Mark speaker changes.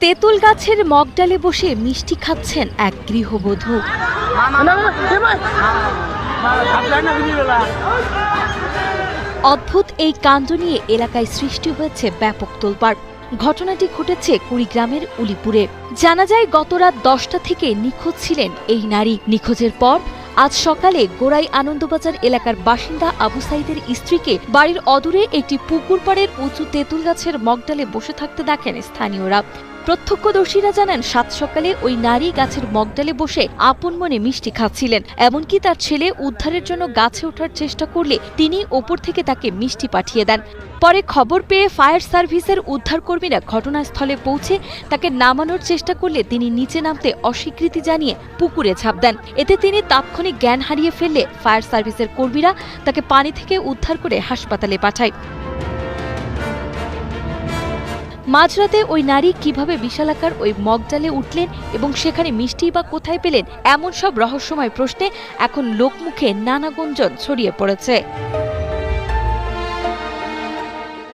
Speaker 1: তেঁতুল গাছের মগডালে বসে মিষ্টি খাচ্ছেন এক গৃহবধূ। অদ্ভুত এই কাণ্ড নিয়ে এলাকায় সৃষ্টি হয়েছে ব্যাপক তোলপাড়। ঘটনাটি ঘটেছে কুড়িগ্রামের উলিপুরে। জানা যায় গত রাত 10টা থেকে নিখোঁজ ছিলেন এই নারী। নিখোঁজের পর আজ সকালে গোড়াই আনন্দবাজার এলাকার বাসিন্দা আবু সাইদের স্ত্রীকে বাড়ির অদূরে একটি পুকুর পাড়ের উঁচু তেঁতুল গাছের মগডালে বসে থাকতে দেখেন স্থানীয়রা। প্রত্যক্ষদর্শীরা জানান সাত সকালে ওই নারী গাছের মগডালে বসে আপন মনে মিষ্টি খাচ্ছিলেন। এমনকি তার ছেলে উদ্ধারের জন্য গাছে ওঠার চেষ্টা করলে তিনি ওপর থেকে তাকে মিষ্টি পাঠিয়ে দেন। পরে খবর পেয়ে ফায়ার সার্ভিসের উদ্ধারকর্মীরা ঘটনাস্থলে পৌঁছে তাকে নামানোর চেষ্টা করলে তিনি নিচে নামতে অস্বীকৃতি জানিয়ে পুকুরে ঝাঁপ দেন। এতে তিনি তাৎক্ষণিক জ্ঞান হারিয়ে ফেললে ফায়ার সার্ভিসের কর্মীরা তাকে পানি থেকে উদ্ধার করে হাসপাতালে পাঠায়। মাঝরাতে ওই নারী কিভাবে বিশালাকার ওই মগডালে উঠলেন এবং সেখানে মিষ্টি বা কোথায় পেলেন, এমন সব রহস্যময় প্রশ্নে এখন লোকমুখে নানা গুঞ্জন ছড়িয়ে পড়েছে।